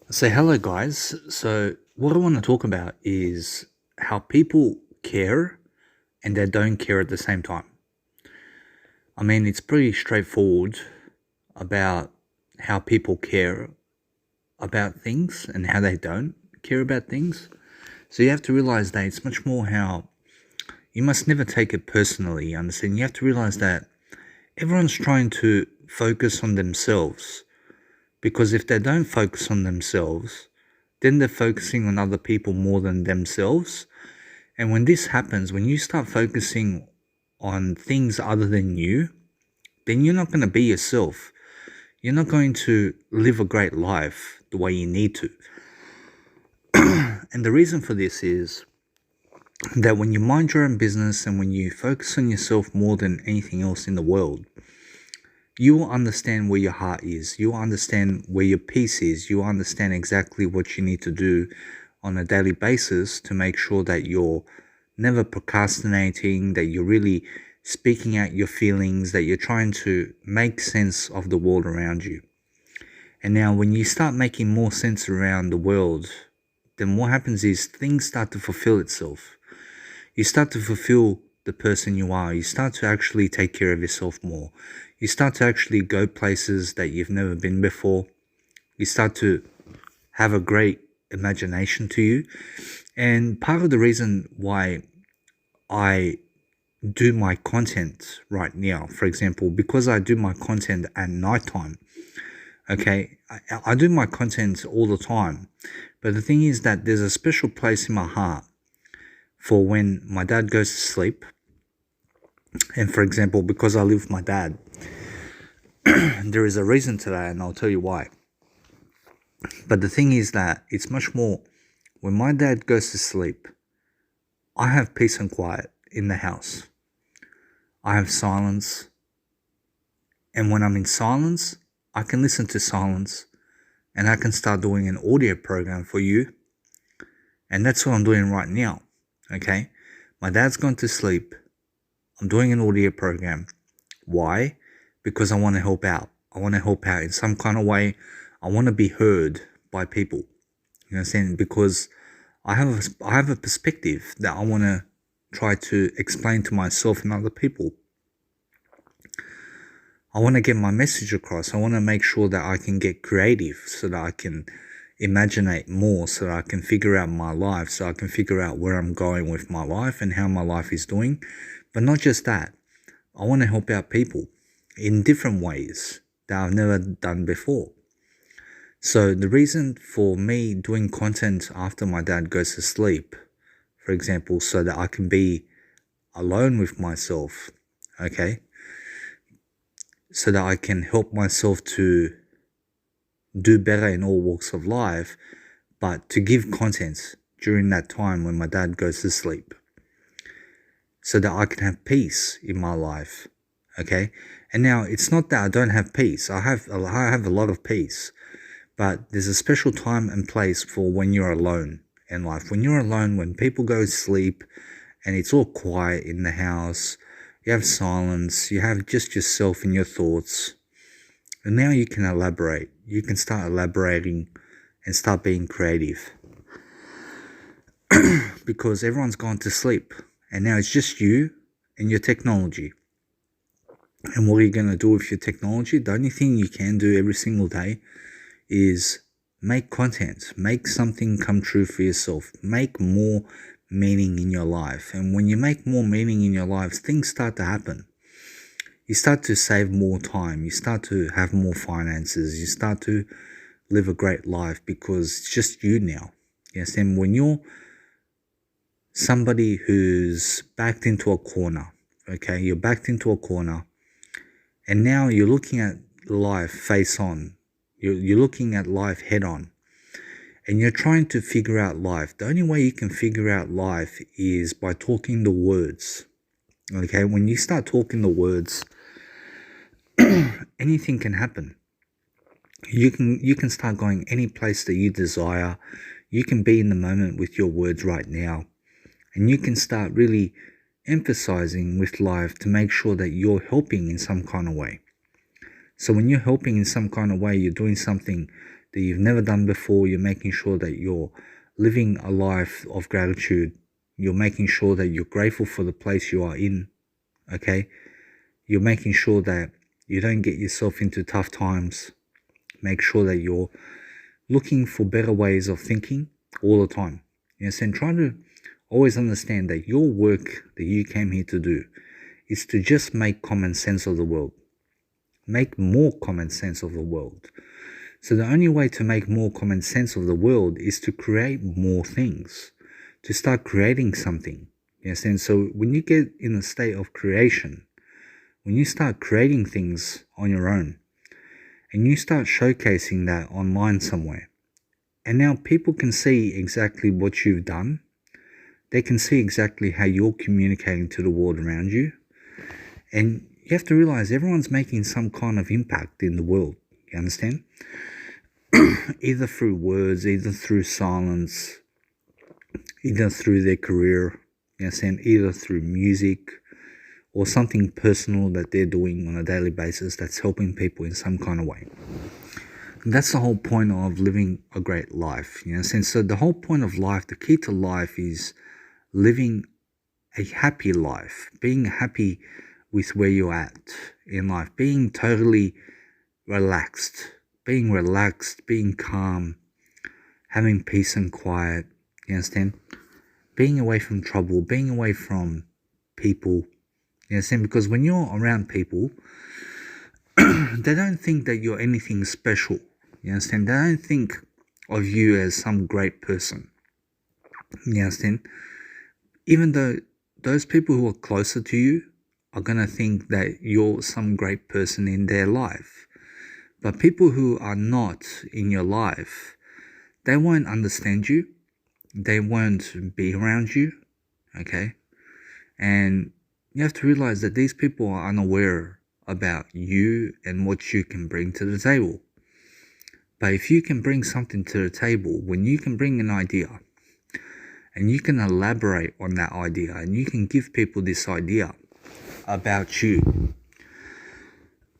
So, hello, guys. So, what I want to talk about is how people care and they don't care at the same time. I mean, it's pretty straightforward about how people care about things and how they don't care about things. So, you have to realize that it's much more how you must never take it personally. You understand? You have to realize that everyone's trying to focus on themselves because if they don't focus on themselves, then they're focusing on other people more than themselves. And when this happens, when you start focusing on things other than you, then you're not going to be yourself. You're not going to live a great life the way you need to. And the reason for this is that when you mind your own business and when you focus on yourself more than anything else in the world, you will understand where your heart is. You will understand where your peace is. You will understand exactly what you need to do on a daily basis to make sure that you're never procrastinating, that you're really speaking out your feelings, that you're trying to make sense of the world around you. And now, when you start making more sense around the world, then what happens is things start to fulfill itself. You start to fulfill the person you are. You start to actually take care of yourself more. You start to actually go places that you've never been before. You start to have a great imagination to you. And part of the reason why I do my content right now, for example, because I do my content at nighttime, okay, I do my content all the time. But the thing is that there's a special place in my heart for when my dad goes to sleep. And for example, because I live with my dad, there is a reason to that, and I'll tell you why. But the thing is that it's much more when my dad goes to sleep, I have peace and quiet in the house. I have silence. And when I'm in silence, I can listen to silence and I can start doing an audio program for you. And that's what I'm doing right now. Okay. My dad's gone to sleep. I'm doing an audio program. Why? Because I want to help out. I want to help out in some kind of way. I want to be heard by people. You know what I'm saying? Because I have a perspective that I want to try to explain to myself and other people. I want to get my message across. I want to make sure that I can get creative so that I can imaginate more, so that I can figure out my life, so I can figure out where I'm going with my life and how my life is doing. But not just that. I want to help out people in different ways that I've never done before. So the reason for me doing content after my dad goes to sleep, for example, so that I can be alone with myself, okay? So that I can help myself to do better in all walks of life, but to give content during that time when my dad goes to sleep. So that I can have peace in my life, okay? And now it's not that I don't have peace. I have a lot of peace. But there's a special time and place for when you're alone in life. When you're alone, when people go to sleep and it's all quiet in the house, you have silence, you have just yourself and your thoughts. And now you can elaborate. You can start elaborating and start being creative. Because everyone's gone to sleep. And now it's just you and your technology. And what are you going to do with your technology? The only thing you can do every single day is make content, make something come true for yourself, make more meaning in your life. And when you make more meaning in your lives, things start to happen. You start to save more time, you start to have more finances, you start to live a great life because it's just you now. Yes, and when you're somebody who's backed into a corner, okay, you're backed into a corner, and now you're looking at life face on. You're looking at life head on and you're trying to figure out life. The only way you can figure out life is by talking the words. Okay, when you start talking the words, anything can happen. You can start going any place that you desire. You can be in the moment with your words right now. And you can start really emphasizing with life to make sure that you're helping in some kind of way. So when you're helping in some kind of way, you're doing something that you've never done before. You're making sure that you're living a life of gratitude. You're making sure that you're grateful for the place you are in, okay? You're making sure that you don't get yourself into tough times. Make sure that you're looking for better ways of thinking all the time. Yes, and try to always understand that your work that you came here to do is to just make common sense of the world. Make more common sense of the world. So the only way to make more common sense of the world is to create more things, to start creating something. Yes, and so when you get in a state of creation, when you start creating things on your own, and you start showcasing that online somewhere, and now people can see exactly what you've done. They can see exactly how you're communicating to the world around you. And you have to realize everyone's making some kind of impact in the world. You understand? Either through words, either through silence, either through their career, you understand? Either through music or something personal that they're doing on a daily basis that's helping people in some kind of way. And that's the whole point of living a great life. You know, so the whole point of life, the key to life is living a happy life, being happy with where you're at in life, being totally relaxed, being calm, having peace and quiet, you understand? Being away from trouble, being away from people, you understand? Because when you're around people, they don't think that you're anything special, you understand? They don't think of you as some great person, you understand? Even though those people who are closer to you are going to think that you're some great person in their life. But people who are not in your life, they won't understand you. They won't be around you, okay? And you have to realize that these people are unaware about you and what you can bring to the table. But if you can bring something to the table, when you can bring an idea, and you can elaborate on that idea, and you can give people this idea about you,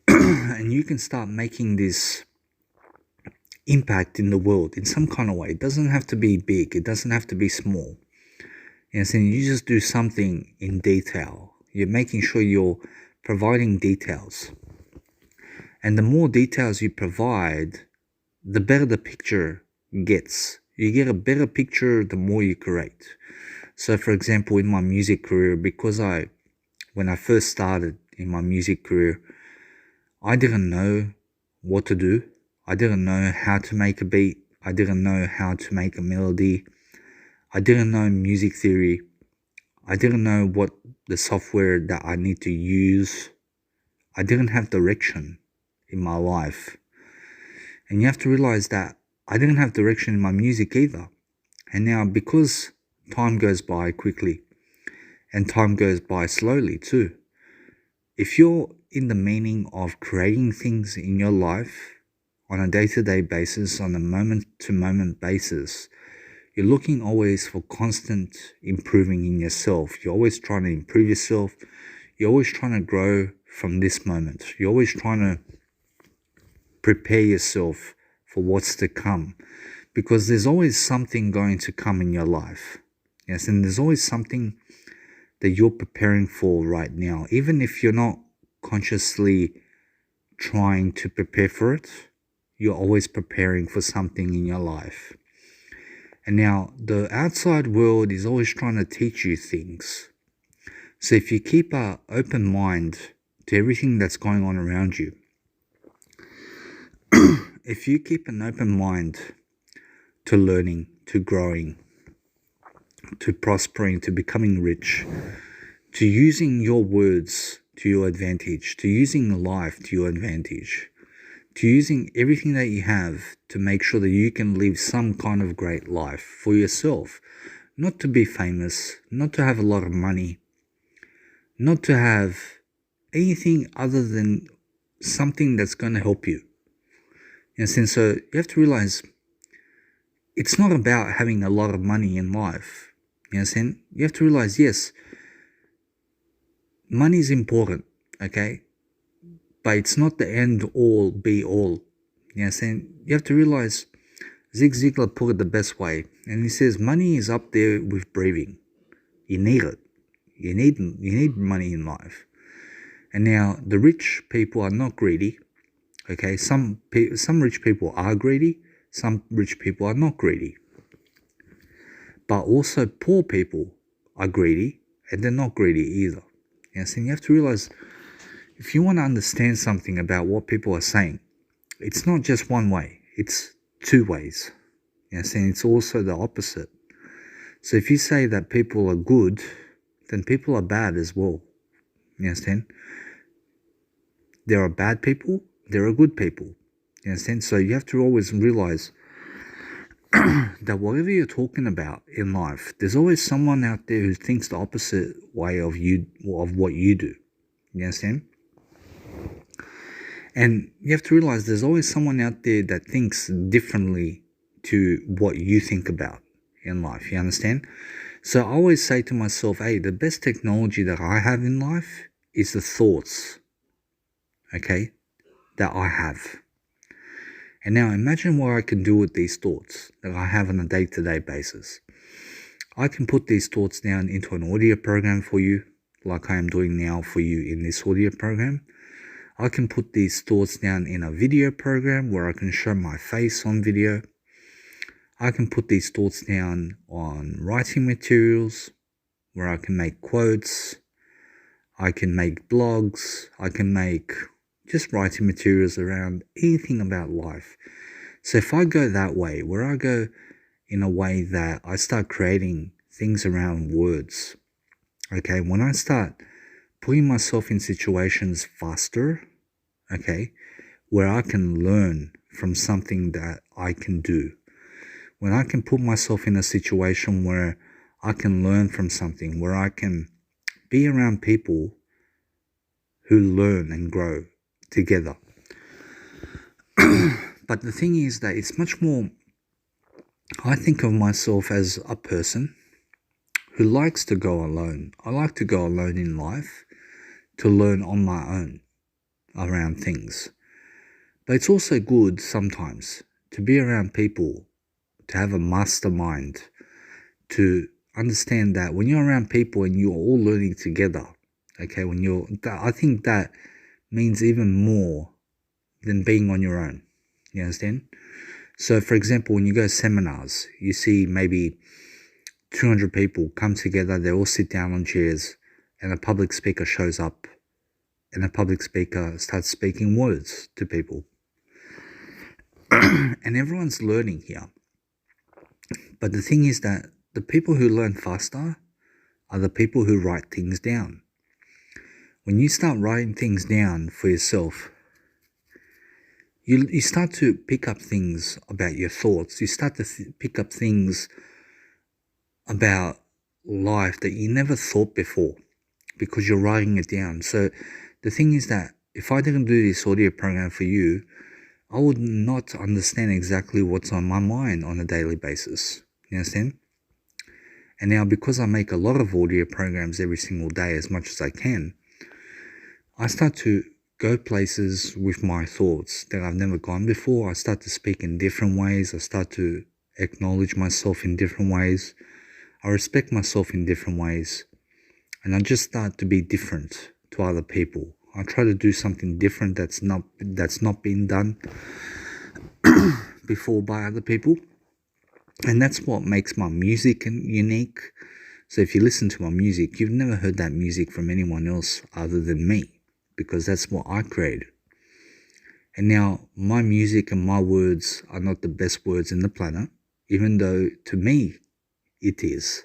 and you can start making this impact in the world in some kind of way. It doesn't have to be big. It doesn't have to be small. You know, so you just do something in detail. You're making sure you're providing details. And the more details you provide, the better the picture gets. You get a better picture the more you create. So for example, in my music career, because when I first started in my music career, I didn't know what to do. I didn't know how to make a beat. I didn't know how to make a melody. I didn't know music theory. I didn't know what the software that I need to use. I didn't have direction in my life. And you have to realize that I didn't have direction in my music either. And now because time goes by quickly and time goes by slowly too, if you're in the meaning of creating things in your life on a day-to-day basis, on a moment-to-moment basis, you're looking always for constant improving in yourself. You're always trying to improve yourself. You're always trying to grow from this moment. You're always trying to prepare yourself for what's to come, because there's always something going to come in your life. Yes, and there's always something that you're preparing for right now, even if you're not consciously trying to prepare for it. You're always preparing for something in your life. And now the outside world is always trying to teach you things. So if you keep an open mind to everything that's going on around you, if you keep an open mind to learning, to growing, to prospering, to becoming rich, to using your words to your advantage, to using life to your advantage, to using everything that you have to make sure that you can live some kind of great life for yourself, not to be famous, not to have a lot of money, not to have anything other than something that's going to help you. And so you have to realize it's not about having a lot of money in life. You understand? You have to realize, yes, money is important, okay? But it's not the end all be all. You understand? You have to realize Zig Ziglar put it the best way, and he says money is up there with breathing. You need it. You need money in life. And now the rich people are not greedy. Okay, some rich people are greedy. Some rich people are not greedy. But also poor people are greedy, and they're not greedy either. Yes, and you have to realize, if you want to understand something about what people are saying, it's not just one way, it's two ways. Yes, and it's also the opposite. So if you say that people are good, then people are bad as well. You understand? There are bad people, there are good people. You understand? So you have to always realize that whatever you're talking about in life, there's always someone out there who thinks the opposite way of what you do. You understand? And you have to realize there's always someone out there that thinks differently to what you think about in life. You understand? So I always say to myself, hey, the best technology that I have in life is the thoughts, okay, that I have. And now imagine what I can do with these thoughts that I have on a day-to-day basis. I can put these thoughts down into an audio program for you, like I am doing now for you in this audio program. I can put these thoughts down in a video program where I can show my face on video. I can put these thoughts down on writing materials where I can make quotes. I can make blogs. I can make just writing materials around anything about life. So if I go that way, where I go in a way that I start creating things around words, okay, when I start putting myself in situations faster, okay, where I can learn from something that I can do, when I can put myself in a situation where I can learn from something, where I can be around people who learn and grow together. But the thing is that it's much more, I think of myself as a person who likes to go alone. I like to go alone in life to learn on my own around things. But it's also good sometimes to be around people, to have a mastermind, to understand that when you're around people and you're all learning together, okay, I think that means even more than being on your own. You understand? So, for example, when you go to seminars, you see maybe 200 people come together, they all sit down on chairs, and a public speaker shows up, and the public speaker starts speaking words to people. And everyone's learning here. But the thing is that the people who learn faster are the people who write things down. When you start writing things down for yourself, you start to pick up things about your thoughts. You start to pick up things about life that you never thought before because you're writing it down. So the thing is that if I didn't do this audio program for you, I would not understand exactly what's on my mind on a daily basis. You understand? And now because I make a lot of audio programs every single day as much as I can, I start to go places with my thoughts that I've never gone before. I start to speak in different ways. I start to acknowledge myself in different ways. I respect myself in different ways. And I just start to be different to other people. I try to do something different that's not been done before by other people. And that's what makes my music unique. So if you listen to my music, you've never heard that music from anyone else other than me, because that's what I created. And now my music and my words are not the best words in the planet, even though to me it is.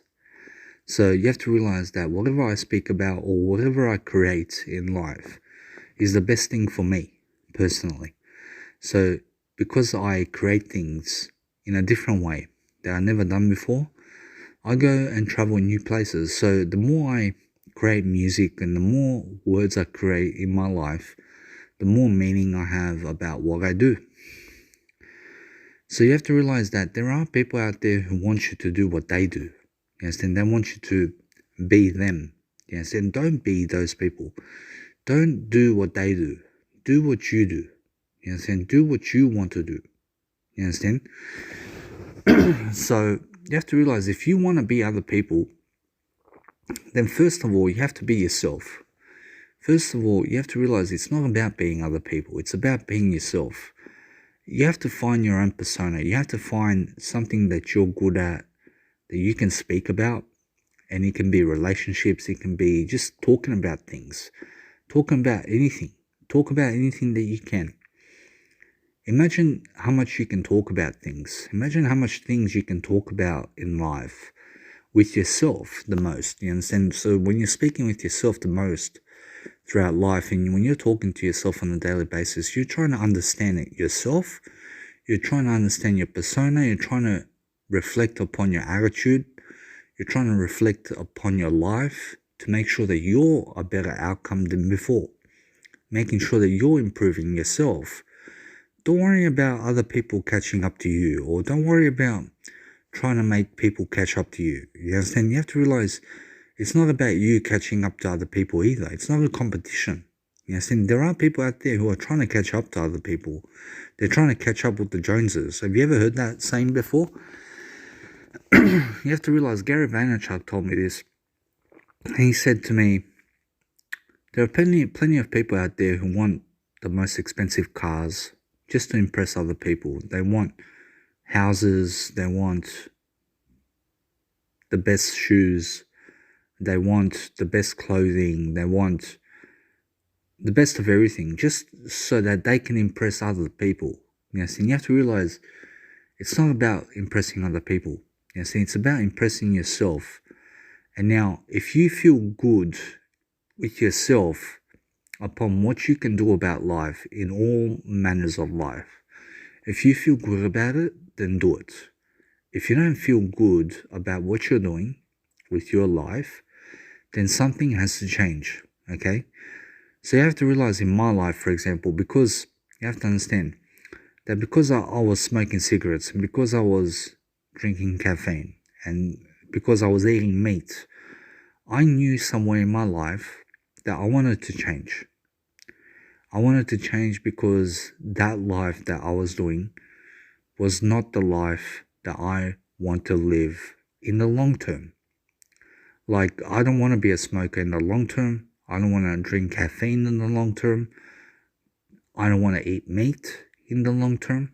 So you have to realize that whatever I speak about or whatever I create in life is the best thing for me personally. So because I create things in a different way that I've never done before, I go and travel in new places. So the more I create music and the more words I create in my life, the more meaning I have about what I do. So you have to realize that there are people out there who want you to do what they do. Yes, and they want you to be them. Yes, and don't be those people. Don't do what they do. Do what you do. Yes, and do what you want to do. You understand? So you have to realize if you want to be other people, then first of all, you have to be yourself. First of all, you have to realize it's not about being other people. It's about being yourself. You have to find your own persona. You have to find something that you're good at, that you can speak about. And it can be relationships. It can be just talking about things. Talking about anything. Talk about anything that you can. Imagine how much you can talk about things. Imagine how much things you can talk about in life with yourself the most. You understand? So when you're speaking with yourself the most throughout life, and when you're talking to yourself on a daily basis, you're trying to understand it yourself. You're trying to understand your persona. You're trying to reflect upon your attitude. You're trying to reflect upon your life to make sure that you're a better outcome than before. Making sure that you're improving yourself. Don't worry about other people catching up to you, or don't worry about trying to make people catch up to you. You understand? You have to realize it's not about you catching up to other people either. It's not a competition. You understand? There are people out there who are trying to catch up to other people. They're trying to catch up with the Joneses. Have you ever heard that saying before? You have to realize Gary Vaynerchuk told me this. He said to me, there are plenty of people out there who want the most expensive cars just to impress other people. They want houses, they want the best shoes, they want the best clothing, they want the best of everything, just so that they can impress other people. Yes, and you have to realize it's not about impressing other people. Yes, it's about impressing yourself. And now, if you feel good with yourself upon what you can do about life in all manners of life, if you feel good about it, then do it. If you don't feel good about what you're doing with your life, then something has to change, okay? So you have to realize in my life, for example, because you have to understand that because I was smoking cigarettes, and because I was drinking caffeine, and because I was eating meat, I knew somewhere in my life that I wanted to change. I wanted to change because that life that I was doing was not the life that I want to live in the long term. Like, I don't want to be a smoker in the long term. I don't want to drink caffeine in the long term. I don't want to eat meat in the long term,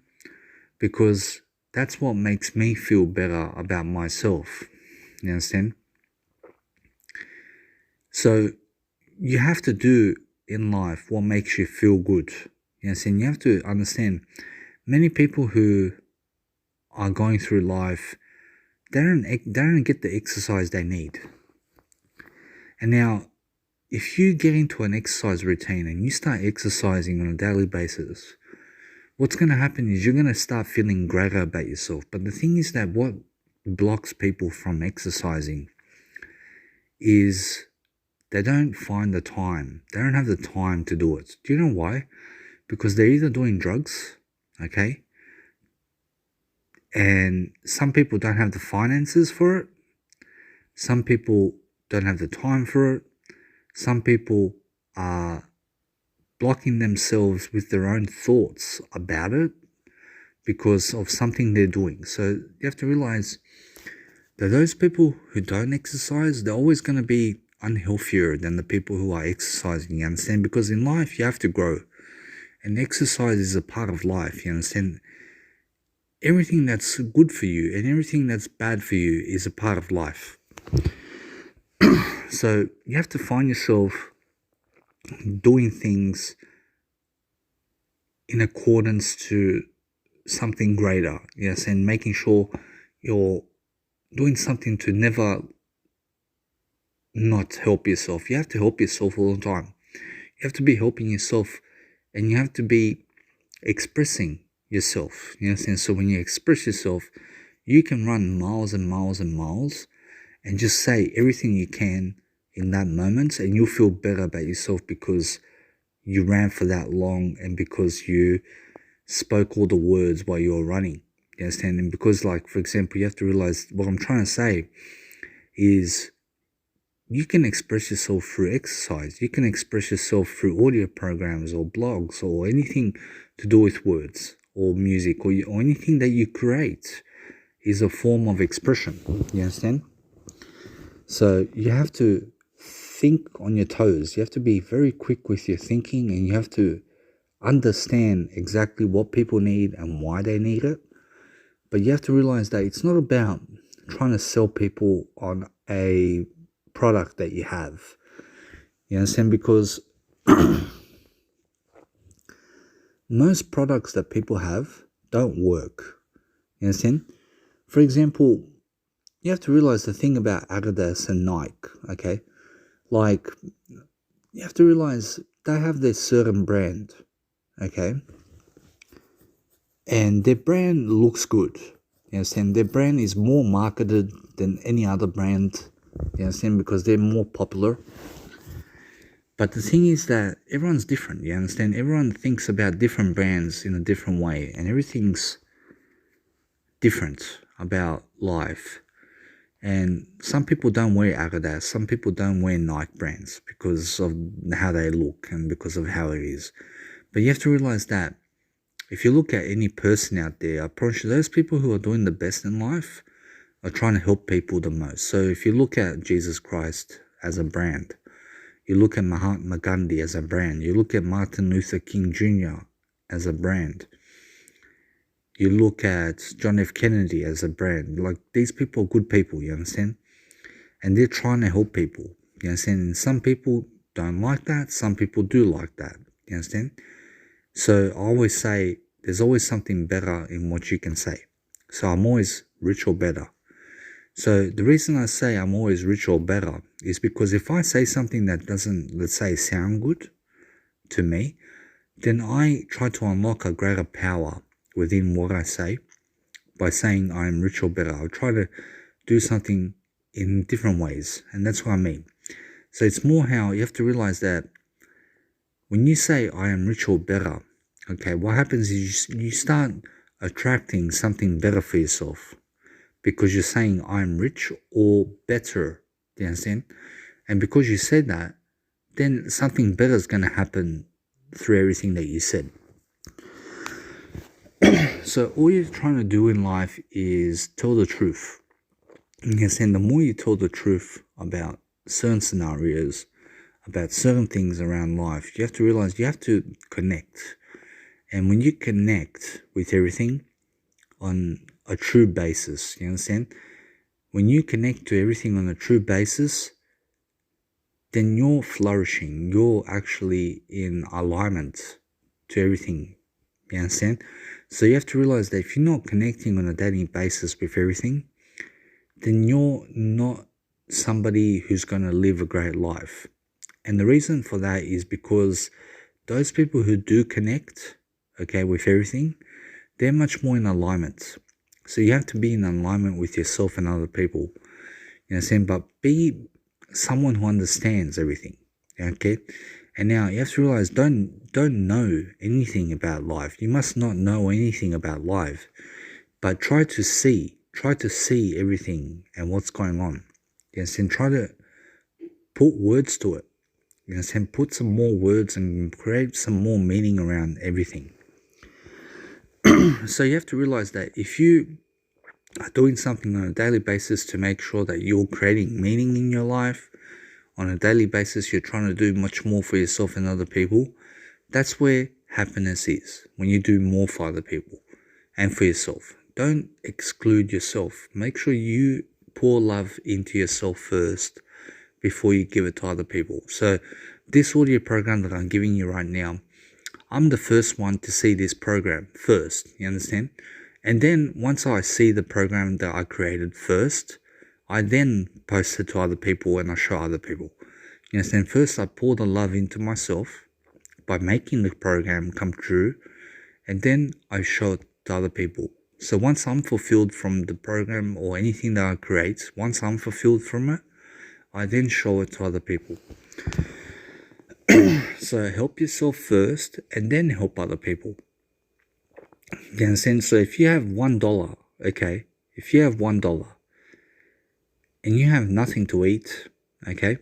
because that's what makes me feel better about myself. You understand? So you have to do in life what makes you feel good. You understand? You have to understand, many people who are going through life, they don't get the exercise they need. And now, if you get into an exercise routine and you start exercising on a daily basis, what's going to happen is you're going to start feeling greater about yourself. But the thing is that what blocks people from exercising is they don't find the time. They don't have the time to do it. Do you know why? Because they're either doing drugs, okay? And some people don't have the finances for it. Some people don't have the time for it. Some people are blocking themselves with their own thoughts about it because of something they're doing. So you have to realize that those people who don't exercise, they're always going to be unhealthier than the people who are exercising, you understand? Because in life, you have to grow. And exercise is a part of life, you understand? Everything that's good for you and everything that's bad for you is a part of life. So you have to find yourself doing things in accordance to something greater, yes, and making sure you're doing something to never not help yourself. You have to help yourself all the time. You have to be helping yourself, and you have to be expressing yourself. You understand? So when you express yourself, you can run miles and miles and miles and just say everything you can in that moment, and you'll feel better about yourself because you ran for that long and because you spoke all the words while you were running. You understand? And because, like, for example, you have to realize what I'm trying to say is you can express yourself through exercise. You can express yourself through audio programs or blogs or anything to do with words or music or anything that you create is a form of expression. You understand? So you have to think on your toes. You have to be very quick with your thinking, and you have to understand exactly what people need and why they need it. But you have to realize that it's not about trying to sell people on a product that you have. You understand? Because most products that people have don't work. You understand? For example, you have to realize the thing about Adidas and Nike, okay? Like, you have to realize they have their certain brand, okay? And their brand looks good. You understand? Their brand is more marketed than any other brand. You understand? Because they're more popular. But the thing is that everyone's different. You understand? Everyone thinks about different brands in a different way, and everything's different about life. And some people don't wear Adidas. Some people don't wear Nike brands because of how they look and because of how it is. But you have to realize that if you look at any person out there, I promise you, those people who are doing the best in life are trying to help people the most. So if you look at Jesus Christ as a brand, you look at Mahatma Gandhi as a brand, you look at Martin Luther King Jr. as a brand, you look at John F. Kennedy as a brand, like these people are good people, you understand? And they're trying to help people, you understand? And some people don't like that, some people do like that, you understand? So I always say, there's always something better in what you can say. So I'm always rich or better. So the reason I say I'm always rich or better is because if I say something that doesn't, let's say, sound good to me, then I try to unlock a greater power within what I say by saying I'm rich or better. I'll try to do something in different ways, and that's what I mean. So it's more how you have to realize that when you say I am rich or better, okay, what happens is you start attracting something better for yourself because you're saying I'm rich or better. Do you understand? And because you said that, then something better is going to happen through everything that you said. So all you're trying to do in life is tell the truth. You understand? The more you tell the truth about certain scenarios, about certain things around life, you have to realize you have to connect. And when you connect with everything on a true basis, you understand? When you connect to everything on a true basis, then you're flourishing. You're actually in alignment to everything. You understand? So you have to realize that if you're not connecting on a daily basis with everything, then you're not somebody who's going to live a great life. And the reason for that is because those people who do connect, okay, with everything, they're much more in alignment. So you have to be in alignment with yourself and other people. You know what I'm saying? But be someone who understands everything. Okay? And now you have to realize don't know anything about life. You must not know anything about life. But try to see everything and what's going on. You understand? Try to put words to it. You understand? Put some more words and create some more meaning around everything. So you have to realize that if you are doing something on a daily basis to make sure that you're creating meaning in your life, on a daily basis you're trying to do much more for yourself and other people, that's where happiness is, when you do more for other people and for yourself. Don't exclude yourself. Make sure you pour love into yourself first before you give it to other people. So this audio program that I'm giving you right now, I'm the first one to see this program first, you understand? And then once I see the program that I created first, I then post it to other people and I show other people. You understand? First I pour the love into myself by making the program come true, and then I show it to other people. So once I'm fulfilled from the program or anything that I create, once I'm fulfilled from it, I then show it to other people. So help yourself first and then help other people. You understand? So if you have $1, okay, if you have $1 and you have nothing to eat, okay,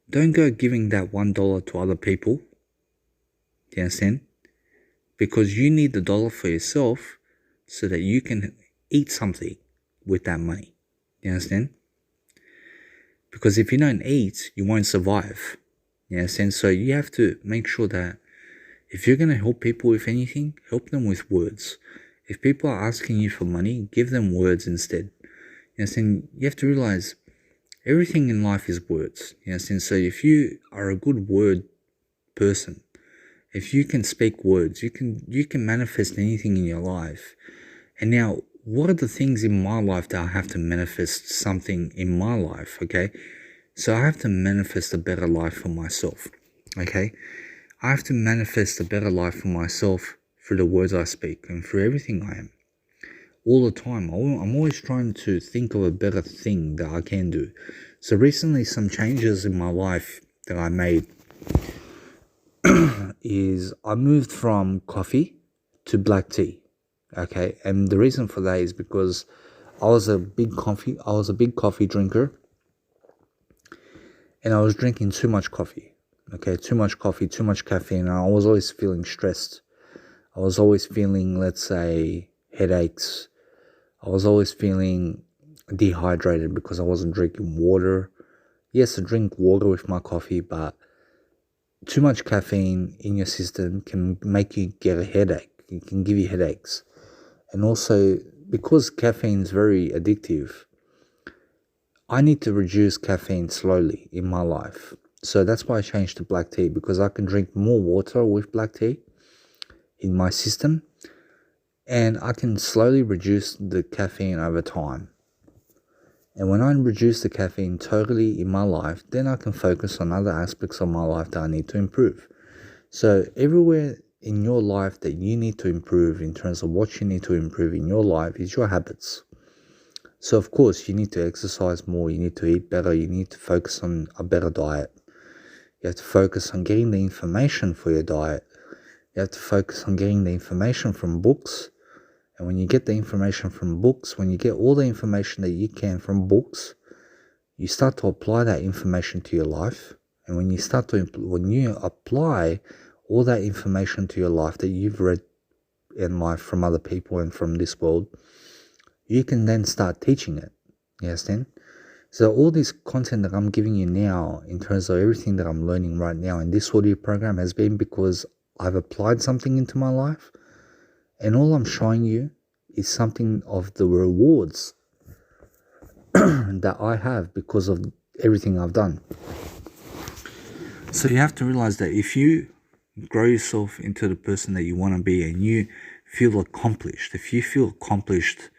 don't go giving that $1 to other people. You understand? Because you need the dollar for yourself so that you can eat something. with that money. You understand? Because if you don't eat, you won't survive. You understand? So you have to make sure that if you're going to help people with anything, help them with words. If people are asking you for money, give them words instead. You understand? You have to realize everything in life is words. You understand? So if you are a good word person, if you can speak words, you can manifest anything in your life. And now, what are the things in my life that I have to manifest something in my life? Okay, so I have to manifest a better life for myself. Okay, I have to manifest a better life for myself through the words I speak and through everything I am. All the time, I'm always trying to think of a better thing that I can do. So recently, some changes in my life that I made is I moved from coffee to black tea. Okay, and the reason for that is because I was a big coffee drinker, and I was drinking too much coffee. Okay, too much coffee, too much caffeine, and I was always feeling stressed. I was always feeling, let's say, headaches. I was always feeling dehydrated because I wasn't drinking water. Yes, I drink water with my coffee, but too much caffeine in your system can make you get a headache. It can give you headaches. And also, because caffeine is very addictive, I need to reduce caffeine slowly in my life. So that's why I changed to black tea, because I can drink more water with black tea in my system, and I can slowly reduce the caffeine over time. And when I reduce the caffeine totally in my life, then I can focus on other aspects of my life that I need to improve. So everywhere in your life that you need to improve in terms of what you need to improve in your life is your habits. So of course you need to exercise more, you need to eat better, you need to focus on a better diet. You have to focus on getting the information for your diet. You have to focus on getting the information from books. And when you get the information from books, when you get all the information that you can from books, you start to apply that information to your life. And when you apply all that information to your life that you've read in life from other people and from this world, you can then start teaching it. You understand? So all this content that I'm giving you now, in terms of everything that I'm learning right now in this audio program, has been because I've applied something into my life, and all I'm showing you is something of the rewards that I have because of everything I've done. So you have to realize that if you grow yourself into the person that you want to be, and you feel accomplished, if you feel accomplished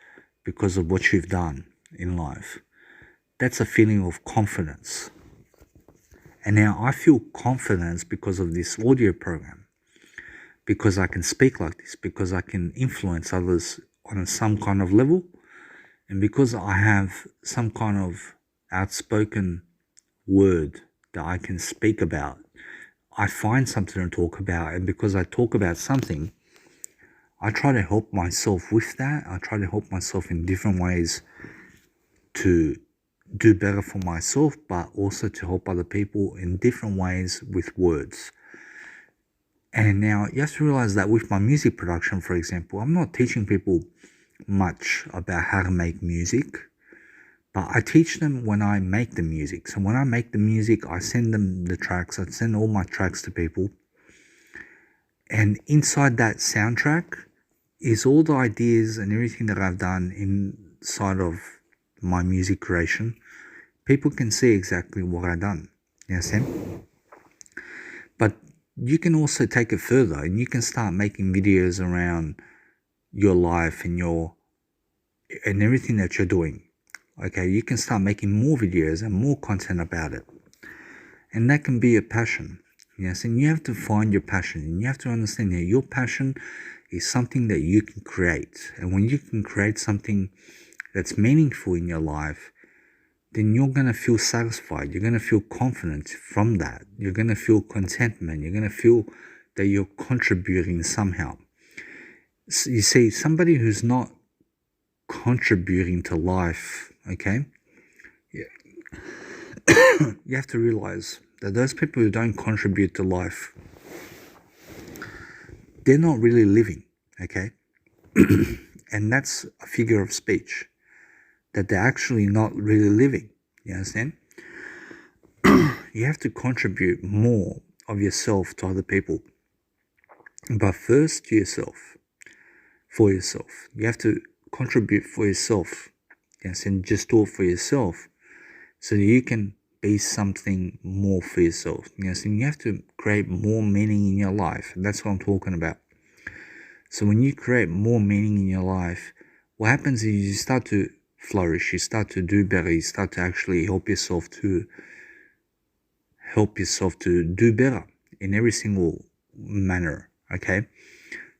because of what you've done in life, that's a feeling of confidence. And now I feel confidence because of this audio program, because I can speak like this, because I can influence others on some kind of level, and because I have some kind of outspoken word that I can speak about. I find something to talk about, and because I talk about something, I try to help myself with that. I try to help myself in different ways to do better for myself, but also to help other people in different ways with words. And now you have to realize that with my music production, for example, I'm not teaching people much about how to make music, but I teach them when I make the music. So when I make the music, I send them the tracks. I send all my tracks to people. And inside that soundtrack is all the ideas and everything that I've done inside of my music creation. People can see exactly what I've done. You understand? But you can also take it further, and you can start making videos around your life and everything that you're doing. Okay, you can start making more videos and more content about it. And that can be a passion. Yes, and you have to find your passion, and you have to understand that your passion is something that you can create. And when you can create something that's meaningful in your life, then you're going to feel satisfied. You're going to feel confident from that. You're going to feel contentment. You're going to feel that you're contributing somehow. So you see, somebody who's not contributing to life, okay, you have to realize that those people who don't contribute to life, they're not really living, okay? And that's a figure of speech. that they're actually not really living. You understand? You have to contribute more of yourself to other people, but first to yourself, for yourself. You have to contribute for yourself, yes, and just do it for yourself so that you can be something more for yourself. Yes, and you have to create more meaning in your life. And that's what I'm talking about. So when you create more meaning in your life, what happens is you start to flourish, you start to do better, you start to actually help yourself to do better in every single manner. Okay,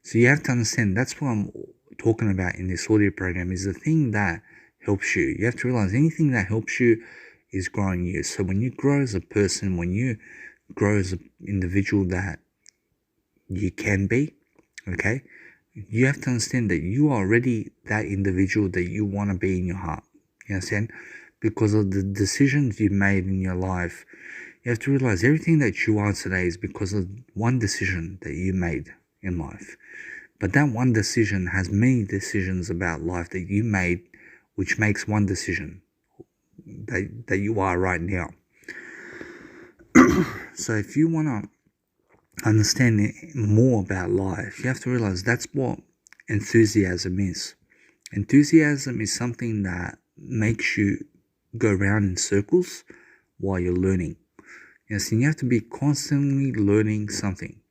so you have to understand that's what I'm talking about in this audio program, is the thing that helps you. You have to realize anything that helps you is growing you. So when you grow as a person, when you grow as an individual that you can be, okay, you have to understand that you are already that individual that you want to be in your heart. You understand? Because of the decisions you made in your life. You have to realize everything that you are today is because of one decision that you made in life. But that one decision has many decisions about life that you made, which makes one decision that you are right now. So if you want to understand more about life, you have to realize that's what enthusiasm is. Enthusiasm is something that makes you go around in circles while you're learning. Yes, and you have to be constantly learning something.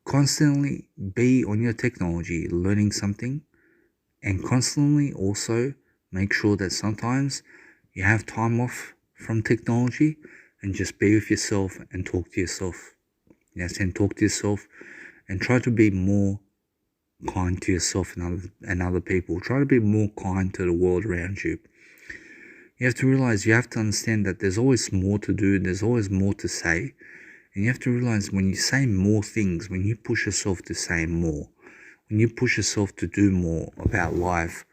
Constantly be on your technology, learning something, and constantly also make sure that sometimes you have time off from technology and just be with yourself and talk to yourself. Yes, and talk to yourself and try to be more kind to yourself and other people. Try to be more kind to the world around you. You have to realize, you have to understand that there's always more to do, there's always more to say. And you have to realize when you say more things, when you push yourself to say more, when you push yourself to do more about life,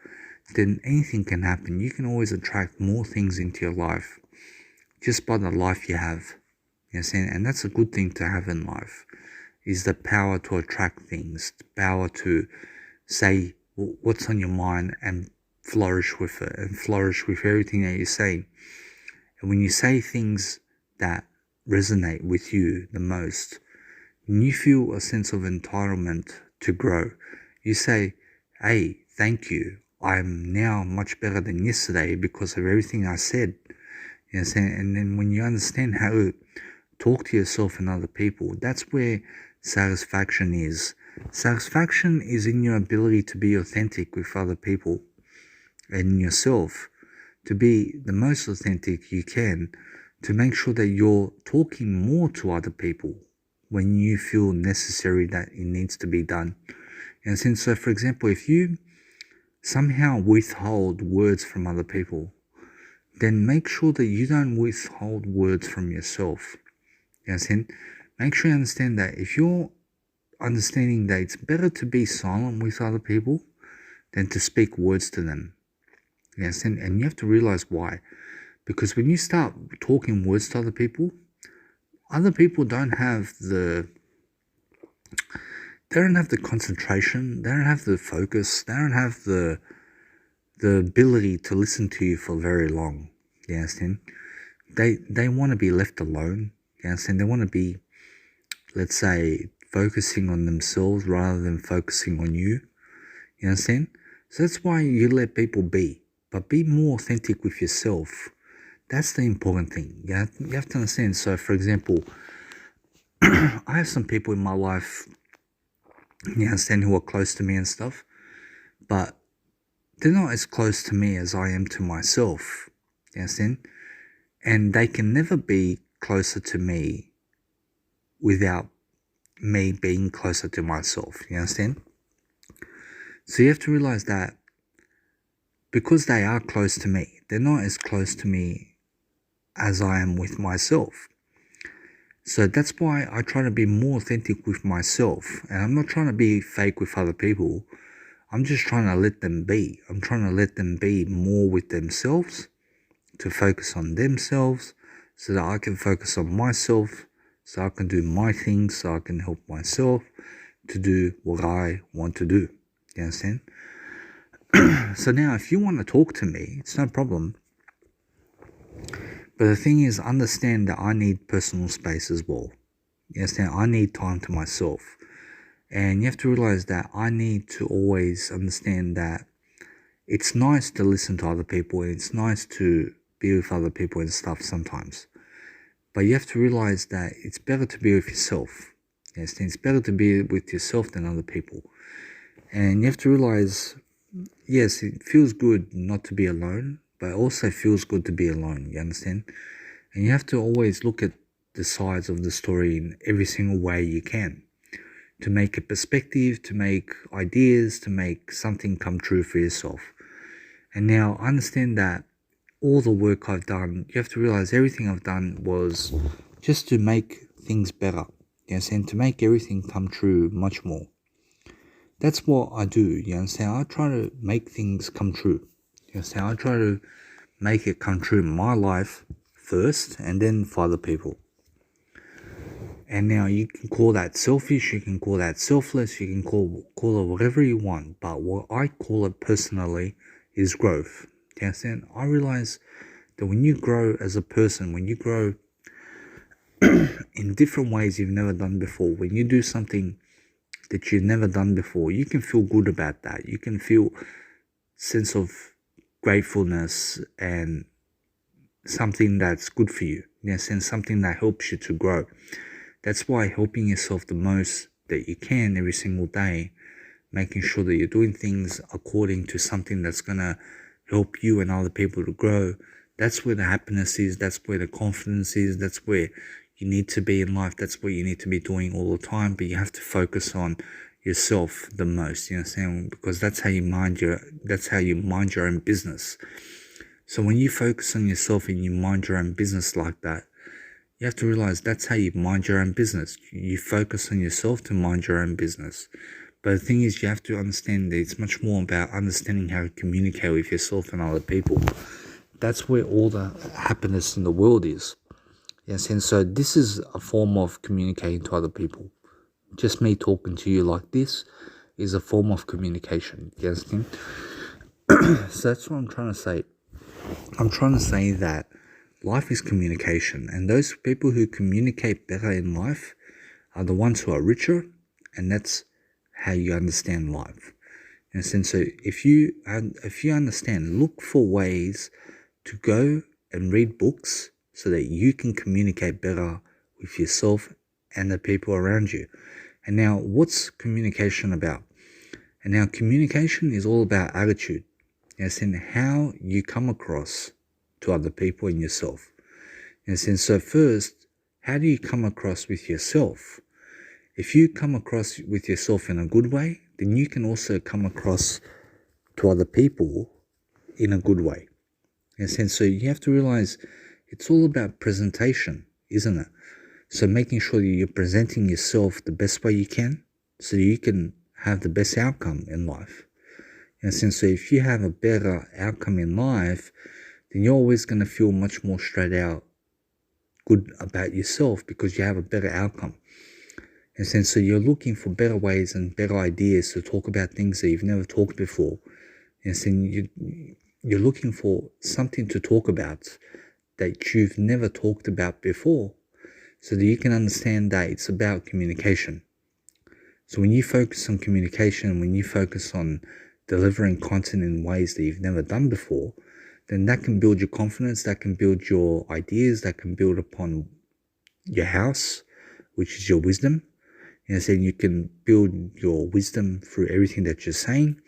then anything can happen. You can always attract more things into your life just by the life you have. You know, and that's a good thing to have in life, is the power to attract things, the power to say what's on your mind and flourish with it, and flourish with everything that you say. And when you say things that resonate with you the most, when you feel a sense of entitlement to grow, you say, hey, thank you. I'm now much better than yesterday because of everything I said. You know, and then when you understand how to talk to yourself and other people, that's where satisfaction is. Satisfaction is in your ability to be authentic with other people and yourself, to be the most authentic you can, to make sure that you're talking more to other people when you feel necessary that it needs to be done. And since, so for example, if you somehow withhold words from other people, then make sure that you don't withhold words from yourself. You understand? Make sure you understand that if you're understanding that it's better to be silent with other people than to speak words to them. You understand? And you have to realize why. Because when you start talking words to other people don't have the concentration, they don't have the focus, they don't have the ability to listen to you for very long. You understand? They want to be left alone. You understand? They want to be, let's say, focusing on themselves rather than focusing on you. You understand? So that's why you let people be. But be more authentic with yourself. That's the important thing. You have to understand. So, for example, I have some people in my life, you understand, who are close to me and stuff. But they're not as close to me as I am to myself. You understand? And they can never be closer to me without me being closer to myself. You understand? So you have to realize that because they are close to me, they're not as close to me as I am with myself. So that's why I try to be more authentic with myself. And I'm not trying to be fake with other people. I'm just trying to let them be. I'm trying to let them be more with themselves, to focus on themselves, so that I can focus on myself, so I can do my things, so I can help myself to do what I want to do. You understand? So now if you want to talk to me, it's no problem. But the thing is, understand that I need personal space as well. You understand? I need time to myself. And you have to realize that I need to always understand that it's nice to listen to other people and it's nice to be with other people and stuff sometimes. But you have to realize that it's better to be with yourself. You understand? It's better to be with yourself than other people. And you have to realize, yes, it feels good not to be alone, but it also feels good to be alone. You understand? And you have to always look at the sides of the story in every single way you can, to make a perspective, to make ideas, to make something come true for yourself. And now I understand that all the work I've done, you have to realize everything I've done was just to make things better. You understand? To make everything come true much more. That's what I do. You understand? I try to make things come true. You understand? I try to make it come true in my life first and then for other people. And now you can call that selfish, you can call that selfless, you can call it whatever you want. But what I call it personally is growth. You understand? I realize that when you grow as a person, when you grow in different ways you've never done before, when you do something that you've never done before, you can feel good about that. You can feel sense of gratefulness and something that's good for you. You understand? Something that helps you to grow. That's why helping yourself the most that you can every single day, making sure that you're doing things according to something that's going to help you and other people to grow, that's where the happiness is, that's where the confidence is, that's where you need to be in life, that's what you need to be doing all the time. But you have to focus on yourself the most, you understand? Because that's how you mind your own business. So when you focus on yourself and you mind your own business like that, you have to realize that's how you mind your own business. You focus on yourself to mind your own business. But the thing is, you have to understand that it's much more about understanding how to communicate with yourself and other people. That's where all the happiness in the world is. Yes, and so this is a form of communicating to other people. Just me talking to you like this is a form of communication. You understand? So that's what I'm trying to say. I'm trying to say that life is communication, and those people who communicate better in life are the ones who are richer, and that's how you understand life. And so if you understand, look for ways to go and read books so that you can communicate better with yourself and the people around you. And now, what's communication about? And now communication is all about attitude. Yes, and how you come across to other people and yourself. Yes, and so first, how do you come across with yourself? If you come across with yourself in a good way, then you can also come across to other people in a good way. Yes, and so you have to realize it's all about presentation, isn't it? So making sure that you're presenting yourself the best way you can so you can have the best outcome in life. Yes, and so if you have a better outcome in life, then you're always going to feel much more straight out good about yourself because you have a better outcome. And so you're looking for better ways and better ideas to talk about things that you've never talked before. And so you're looking for something to talk about that you've never talked about before so that you can understand that it's about communication. So when you focus on communication, when you focus on delivering content in ways that you've never done before, then that can build your confidence, that can build your ideas, that can build upon your house, which is your wisdom. And so you can build your wisdom through everything that you're saying,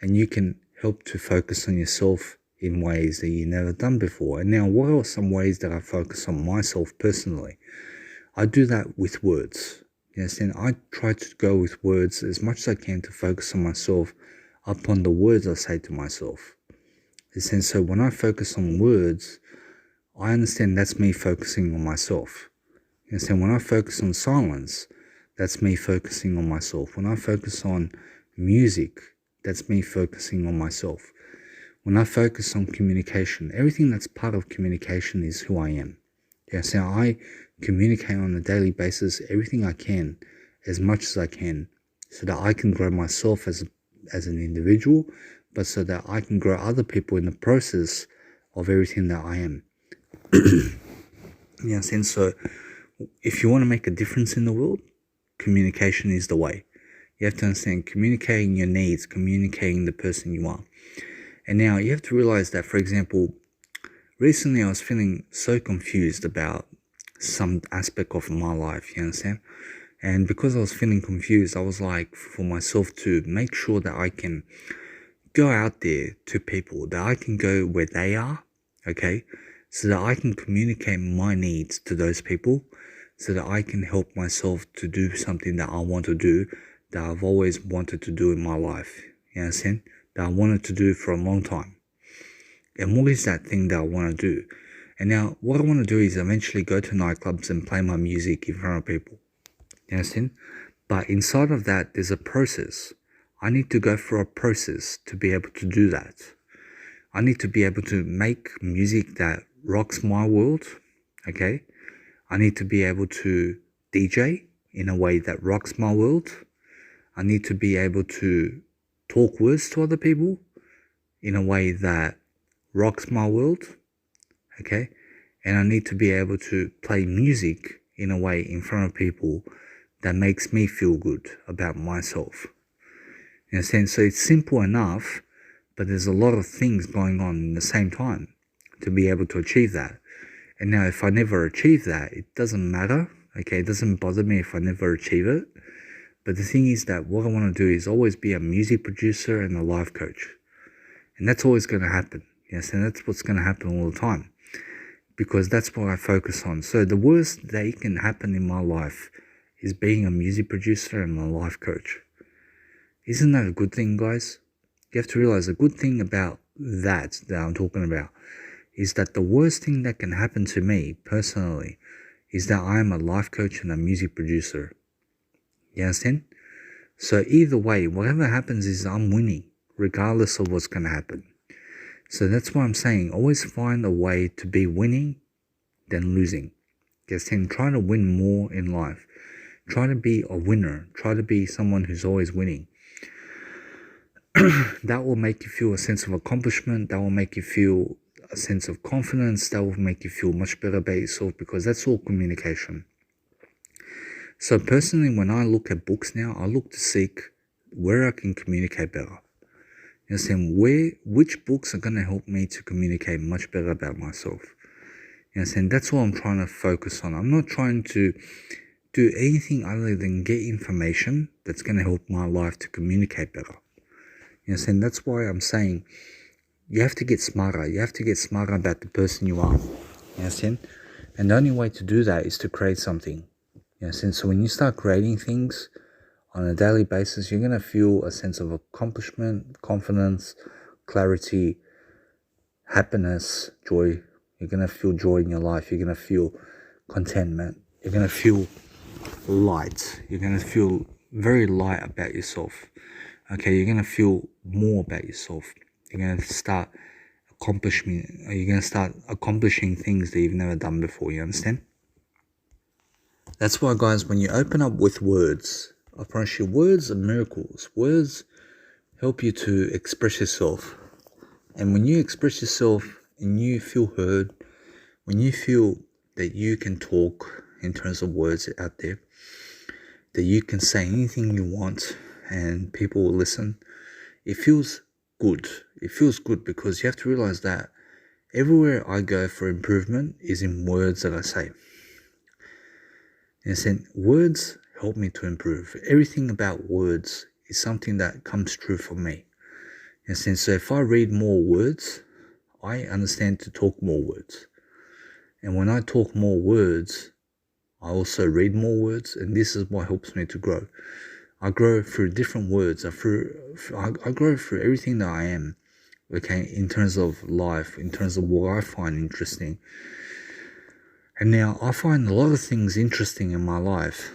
and you can help to focus on yourself in ways that you've never done before. And now, what are some ways that I focus on myself personally? I do that with words. Yes, and I try to go with words as much as I can to focus on myself upon the words I say to myself. And so when I focus on words, I understand that's me focusing on myself. And so when I focus on silence, that's me focusing on myself. When I focus on music, that's me focusing on myself. When I focus on communication, everything that's part of communication is who I am. Yeah, so I communicate on a daily basis everything I can, as much as I can, so that I can grow myself as an individual, but so that I can grow other people in the process of everything that I am. Yes, and so if you want to make a difference in the world, communication is the way. You have to understand communicating your needs, communicating the person you are. And now you have to realize that, for example, recently I was feeling so confused about some aspect of my life, you understand? And because I was feeling confused, I was like, for myself to make sure that I can go out there to people, that I can go where they are, okay? So that I can communicate my needs to those people, so that I can help myself to do something that I want to do, that I've always wanted to do in my life, you understand? That I wanted to do for a long time. And what is that thing that I want to do? And now what I want to do is eventually go to nightclubs and play my music in front of people. You understand? But inside of that, there's a process. I need to go through a process to be able to do that. I need to be able to make music that rocks my world, okay? I need to be able to DJ in a way that rocks my world. I need to be able to talk words to other people in a way that rocks my world, okay? And I need to be able to play music in a way in front of people that makes me feel good about myself. In a sense, so it's simple enough, but there's a lot of things going on in the same time to be able to achieve that. And now if I never achieve that, it doesn't matter, okay? It doesn't bother me if I never achieve it. But the thing is that what I want to do is always be a music producer and a life coach. And that's always going to happen. Yes, and that's what's going to happen all the time. Because that's what I focus on. So the worst that can happen in my life is being a music producer and a life coach. Isn't that a good thing, guys? You have to realize the good thing about that I'm talking about is that the worst thing that can happen to me personally is that I am a life coach and a music producer. You understand? So either way, whatever happens is I'm winning, regardless of what's going to happen. So that's why I'm saying always find a way to be winning than losing. Just try to win more in life. Try to be a winner. Try to be someone who's always winning. That will make you feel a sense of accomplishment. That will make you feel a sense of confidence. That will make you feel much better about yourself, because that's all communication. So personally, when I look at books now, I look to seek where I can communicate better. You understand? Which books are going to help me to communicate much better about myself. You understand? That's what I'm trying to focus on. I'm not trying to do anything other than get information that's going to help my life to communicate better. You understand? That's why I'm saying you have to get smarter. You have to get smarter about the person you are. You understand? And the only way to do that is to create something. You understand? So when you start creating things on a daily basis, you're going to feel a sense of accomplishment, confidence, clarity, happiness, joy. You're going to feel joy in your life. You're going to feel contentment. You're going to feel light. You're going to feel very light about yourself. Okay, you're going to feel more about yourself. You're going to start accomplishing things that you've never done before. You understand? That's why, guys, when you open up with words, I promise you, words are miracles. Words help you to express yourself. And when you express yourself and you feel heard, when you feel that you can talk in terms of words out there, that you can say anything you want and people will listen, it feels good. It feels good because you have to realize that everywhere I go for improvement is in words that I say. And words help me to improve. Everything about words is something that comes true for me. And so if I read more words, I understand to talk more words. And when I talk more words, I also read more words, and this is what helps me to grow. I grow through different words. I grow through everything that I am, okay, in terms of life, in terms of what I find interesting. And now I find a lot of things interesting in my life.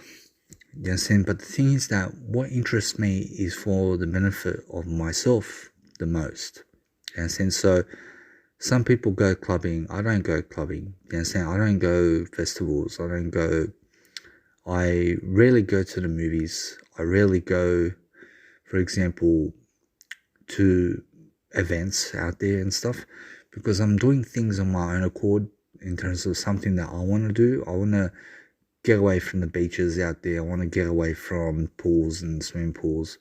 You understand? But the thing is that what interests me is for the benefit of myself the most. You understand? So some people go clubbing. I don't go clubbing. You understand? I don't go festivals. I rarely go to the movies. I rarely go, for example, to events out there and stuff, because I'm doing things on my own accord in terms of something that I want to do. I want to get away from the beaches out there. I want to get away from pools and swimming pools.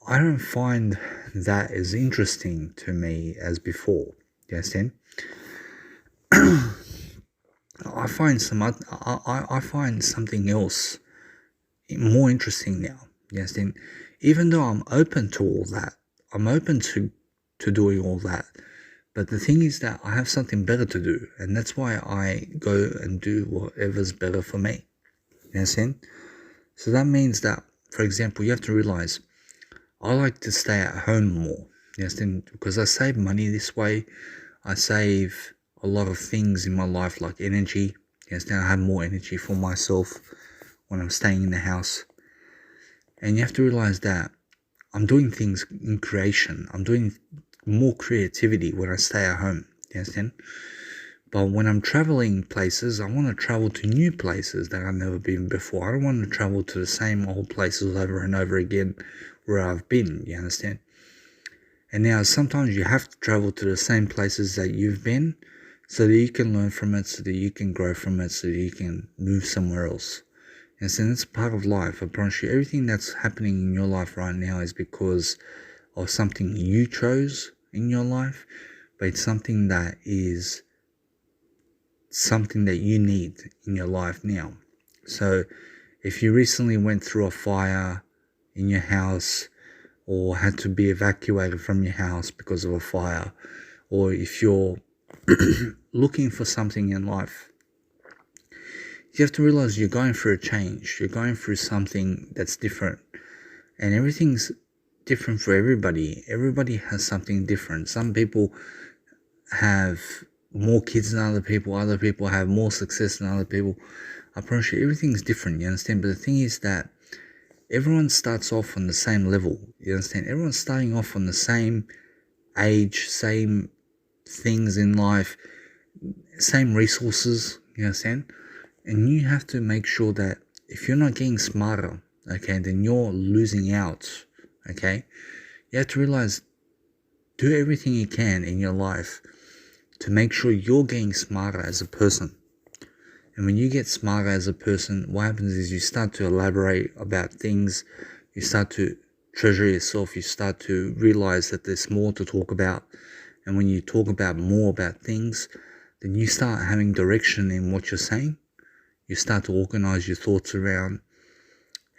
I don't find that as interesting to me as before. You understand? I find something else more interesting now. You understand? Even though I'm open to all that, I'm open to doing all that. But the thing is that I have something better to do, and that's why I go and do whatever's better for me. You understand? So that means that, for example, you have to realize I like to stay at home more. You understand? Because I save money this way. I save a lot of things in my life, like energy. You understand? I have more energy for myself when I'm staying in the house. And you have to realize that I'm doing things in creation. I'm doing more creativity when I stay at home. You understand? But when I'm traveling places, I want to travel to new places that I've never been before. I don't want to travel to the same old places over and over again where I've been. You understand? And now sometimes you have to travel to the same places that you've been so that you can learn from it, so that you can grow from it, so that you can move somewhere else. And so that's part of life. I promise you, everything that's happening in your life right now is because of something you chose in your life, but it's something that is something that you need in your life now. So if you recently went through a fire in your house, or had to be evacuated from your house because of a fire, or if you're looking for something in life, you have to realize you're going through a change. You're going through something that's different, and everything's different for everybody. Everybody has something different. Some people have more kids than other people have more success than other people. I promise you, everything's different, you understand? But the thing is that everyone starts off on the same level, you understand? Everyone's starting off on the same age, same things in life, same resources, you understand? And you have to make sure that if you're not getting smarter, okay, then you're losing out, okay? You have to realize, do everything you can in your life to make sure you're getting smarter as a person. And when you get smarter as a person, what happens is you start to elaborate about things, you start to treasure yourself, you start to realize that there's more to talk about. And when you talk about more about things, then you start having direction in what you're saying. You start to organize your thoughts around.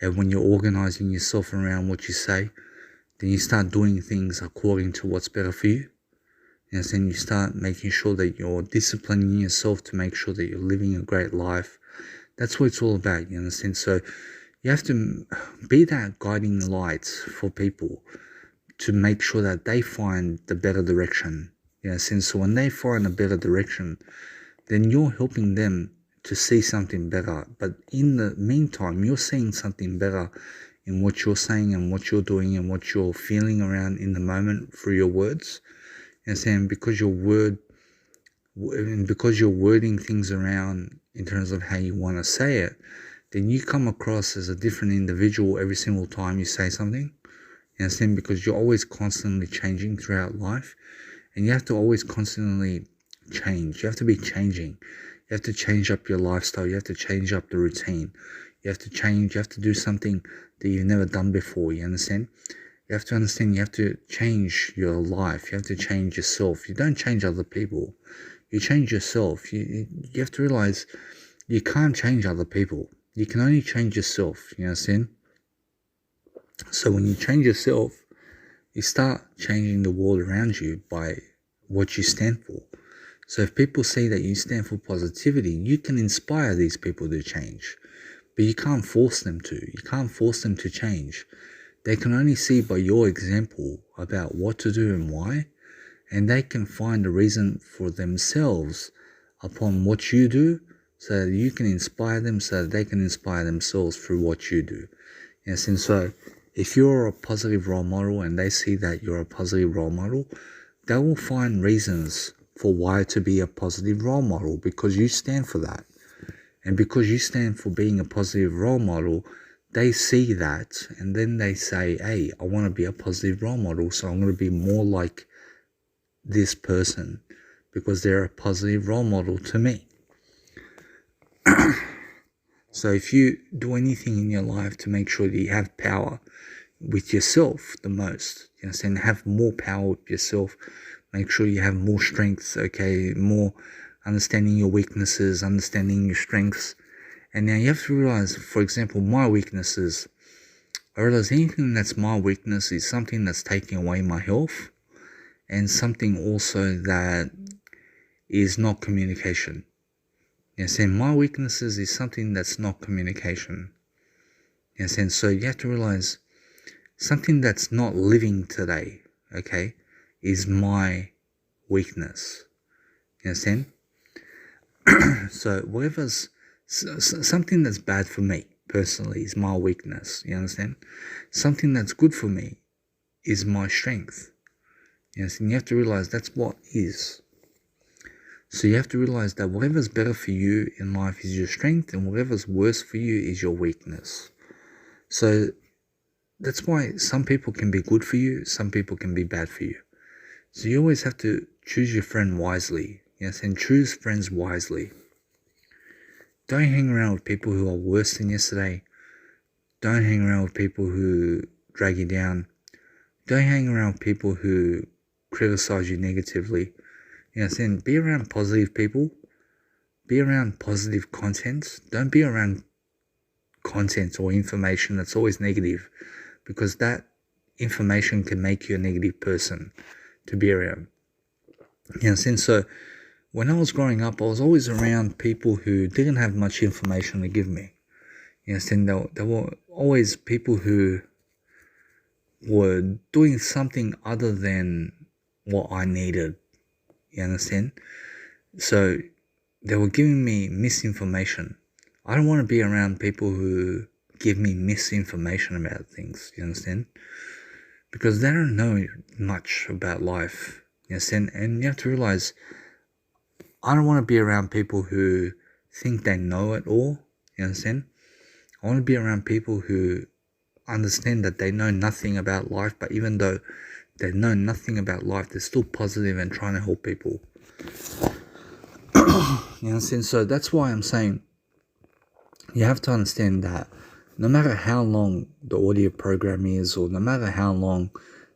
And when you're organizing yourself around what you say, then you start doing things according to what's better for you. And then you start making sure that you're disciplining yourself to make sure that you're living a great life. That's what it's all about, you understand? So you have to be that guiding light for people to make sure that they find the better direction. You understand? So when they find a better direction, then you're helping them to see something better. But in the meantime, you're seeing something better in what you're saying and what you're doing and what you're feeling around in the moment through your words. And saying because you're wording things around in terms of how you want to say it, then you come across as a different individual every single time you say something. You understand? Because you're always constantly changing throughout life, and you have to always constantly change. You have to be changing. You have to change up your lifestyle. You have to change up the routine. You have to change. You have to do something that you've never done before. You understand? You have to understand you have to change your life. You have to change yourself. You don't change other people. You change yourself. You have to realize you can't change other people. You can only change yourself. You understand? So when you change yourself, you start changing the world around you by what you stand for. So if people say that you stand for positivity, you can inspire these people to change. But you can't force them to. You can't force them to change. They can only see by your example about what to do and why, and they can find a reason for themselves upon what you do so that you can inspire them, so that they can inspire themselves through what you do. Yes, and so if you're a positive role model and they see that you're a positive role model, they will find reasons for why to be a positive role model because you stand for that. And because you stand for being a positive role model, they see that and then they say, hey, I want to be a positive role model, so I'm going to be more like this person because they're a positive role model to me. So if you do anything in your life to make sure that you have power with yourself the most, you know, saying have more power with yourself, make sure you have more strengths, okay, more understanding your weaknesses, understanding your strengths. And now you have to realize, for example, my weaknesses. I realize anything that's my weakness is something that's taking away my health, and something also that is not communication. Yes, and my weaknesses is something that's not communication. Yes, and so you have to realize something that's not living today, okay, is my weakness. You understand? So whatever's something that's bad for me personally is my weakness. You understand? Something that's good for me is my strength. Yes, and you have to realize that's what is. So you have to realize that whatever's better for you in life is your strength, and whatever's worse for you is your weakness. So that's why some people can be good for you, some people can be bad for you. So you always have to choose your friend wisely. Yes, and choose friends wisely. Don't hang around with people who are worse than yesterday. Don't hang around with people who drag you down. Don't hang around with people who criticize you negatively. Yes, and be around positive people. Be around positive content. Don't be around content or information that's always negative, because that information can make you a negative person to be around. Yes, and so when I was growing up, I was always around people who didn't have much information to give me. Yes, and there were always people who were doing something other than what I needed. You understand? So they were giving me misinformation. I don't want to be around people who give me misinformation about things. You understand? Because they don't know much about life. You understand? And you have to realize, I don't want to be around people who think they know it all. You understand? I want to be around people who understand that they know nothing about life, but even though they know nothing about life, they're still positive and trying to help people. You understand? So that's why I'm saying you have to understand that no matter how long the audio program is, or no matter how long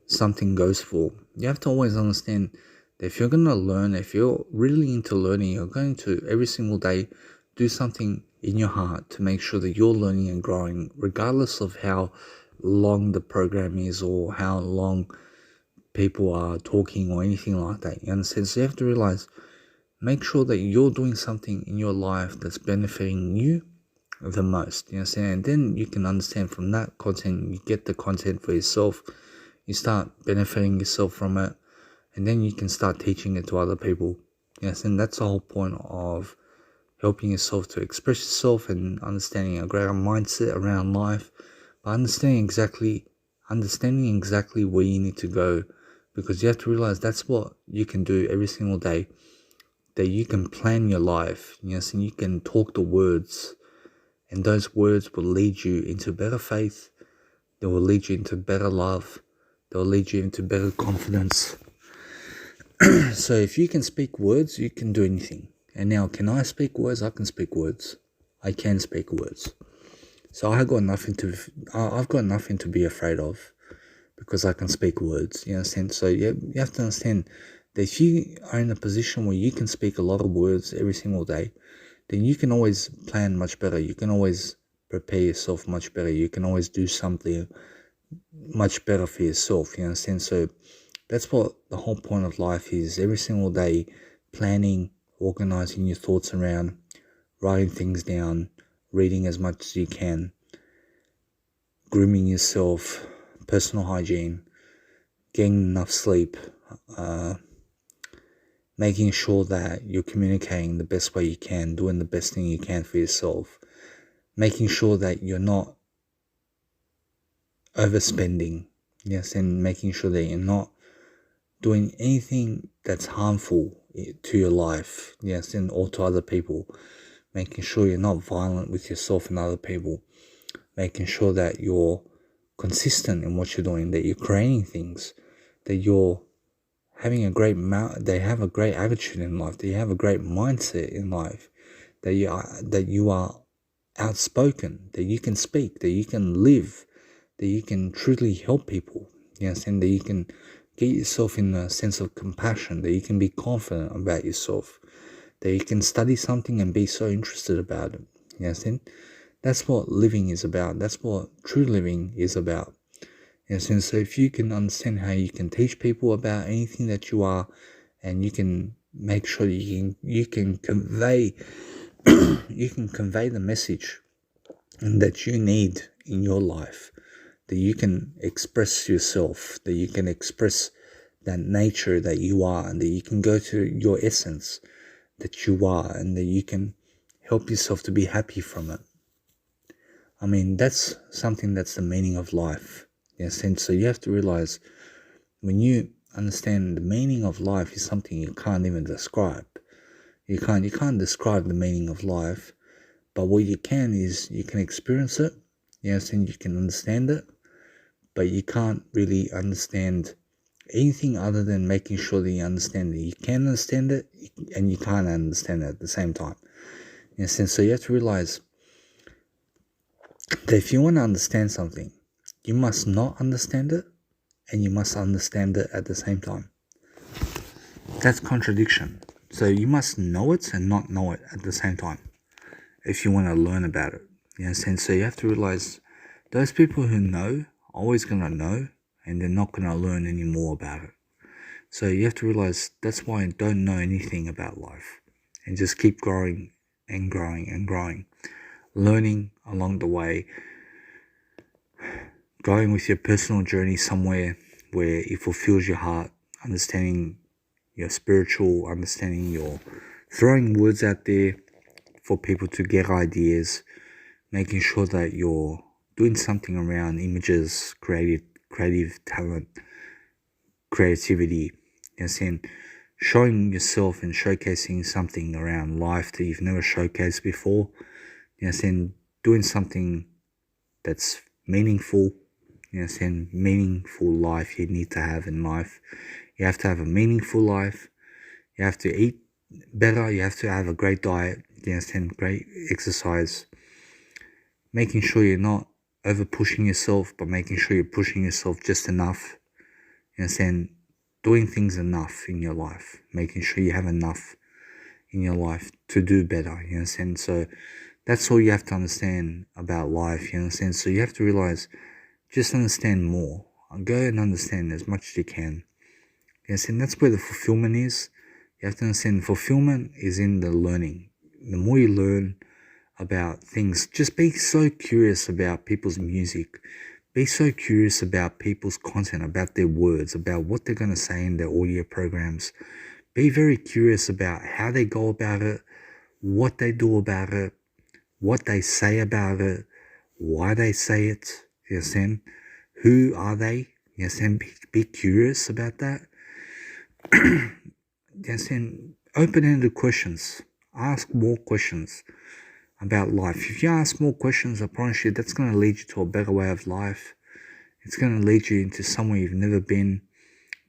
something goes for, you have to always understand that if you're going to learn, if you're really into learning, you're going to every single day do something in your heart to make sure that you're learning and growing, regardless of how long the program is or how long people are talking or anything like that. You understand? So you have to realize, make sure that you're doing something in your life that's benefiting you the most. You understand? And then you can understand from that content, you get the content for yourself, you start benefiting yourself from it, and then you can start teaching it to other people. Yes, and that's the whole point of helping yourself to express yourself and understanding a greater mindset around life, but understanding exactly where you need to go, because you have to realize that's what you can do every single day, that you can plan your life. Yes, and you can talk the words, and those words will lead you into better faith, they will lead you into better love, they will lead you into better confidence. So if you can speak words, you can do anything. And now, can I speak words? I can speak words. I can speak words. So I've got nothing to be afraid of, because I can speak words. You understand? So you have to understand that if you are in a position where you can speak a lot of words every single day, then you can always plan much better. You can always prepare yourself much better. You can always do something much better for yourself. You understand? So that's what the whole point of life is. Every single day, planning, organizing your thoughts around, writing things down, reading as much as you can, grooming yourself, personal hygiene, getting enough sleep, making sure that you're communicating the best way you can, doing the best thing you can for yourself, making sure that you're not overspending, yes, and making sure that you're not doing anything that's harmful to your life, or to other people, making sure you're not violent with yourself and other people, making sure that you're consistent in what you're doing, that you're creating things, that you're having they have a great attitude in life, that you have a great mindset in life, that you are outspoken, that you can speak, that you can live, that you can truly help people. Yes, and that you can get yourself in a sense of compassion, that you can be confident about yourself, that you can study something and be so interested about it. Yes, and that's what living is about. That's what true living is about. Yes, and so if you can understand how you can teach people about anything that you are, and you can make sure you can convey you can convey the message that you need in your life, that you can express yourself, that you can express that nature that you are, and that you can go to your essence that you are, and that you can help yourself to be happy from it. I mean, that's something that's the meaning of life. Yes, and so you have to realize when you understand the meaning of life is something you can't even describe. You can't describe the meaning of life, but what you can is you can experience it, yes, and you can understand it, but you can't really understand anything other than making sure that you understand it. You can understand it and you can't understand it at the same time. Yes, and so you have to realize that if you want to understand something, you must not understand it and you must understand it at the same time. That's contradiction. So you must know it and not know it at the same time if you want to learn about it. Yes, and so you have to realize those people who know are always going to know, and they're not going to learn any more about it. So you have to realize that's why I don't know anything about life, and just keep growing and growing and growing, learning along the way, going with your personal journey somewhere where it fulfills your heart, understanding your spiritual, understanding your throwing words out there for people to get ideas, making sure that you're doing something around images, creative talent, creativity, and showing yourself and showcasing something around life that you've never showcased before, and doing something that's meaningful, and meaningful life you need to have in life. You have to have a meaningful life. You have to eat better. You have to have a great diet, and great exercise. Making sure you're not over pushing yourself, but making sure you're pushing yourself just enough. And doing things enough in your life, making sure you have enough in your life to do better. You understand? So that's all you have to understand about life. You understand? So you have to realize, just understand more. Go and understand as much as you can. You understand? That's where the fulfillment is. You have to understand fulfillment is in the learning. The more you learn about things, just be so curious about people's music. Be so curious about people's content, about their words, about what they're going to say in their audio programs. Be very curious about how they go about it, what they do about it, what they say about it, why they say it. You understand? Who are they? You understand? Be curious about that. You understand? Open-ended questions. Ask more questions about life. If you ask more questions, I promise you that's going to lead you to a better way of life. It's going to lead you into somewhere you've never been.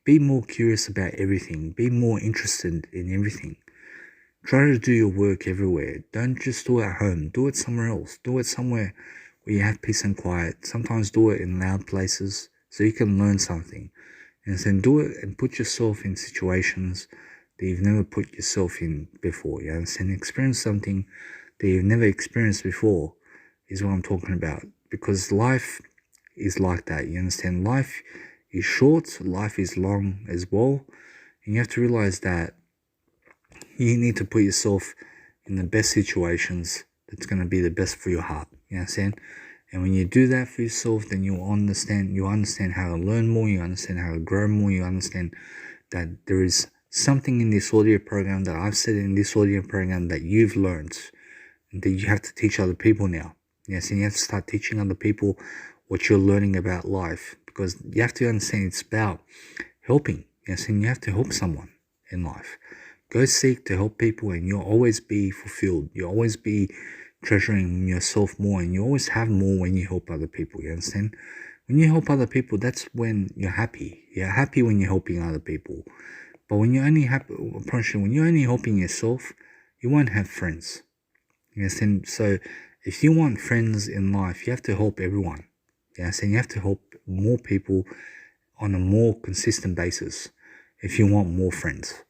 Be more curious about everything. Be more interested in everything. Try to do your work everywhere. Don't just do it at home. Do it somewhere else. Do it somewhere where you have peace and quiet. Sometimes do it in loud places so you can learn something. And then do it and put yourself in situations that you've never put yourself in before. You understand? Experience something that you've never experienced before is what I'm talking about. Because life is like that. You understand? Life is short, life is long as well. And you have to realize that you need to put yourself in the best situations that's going to be the best for your heart. You understand? And when you do that for yourself, then you understand how to learn more, you understand how to grow more, you understand that there is something in this audio program that I've said in this audio program that you've learned, and that you have to teach other people now. Yes, and you have to start teaching other people what you're learning about life, because you have to understand it's about helping. Yes, and you have to help someone in life. Go seek to help people, and you'll always be fulfilled. You'll always be treasuring yourself more, and you always have more when you help other people. You understand? When you help other people, that's when you're happy. You're happy when you're helping other people. But when you're only happy, when you're only helping yourself, you won't have friends. You understand? So if you want friends in life, you have to help everyone. You understand? You have to help more people on a more consistent basis if you want more friends.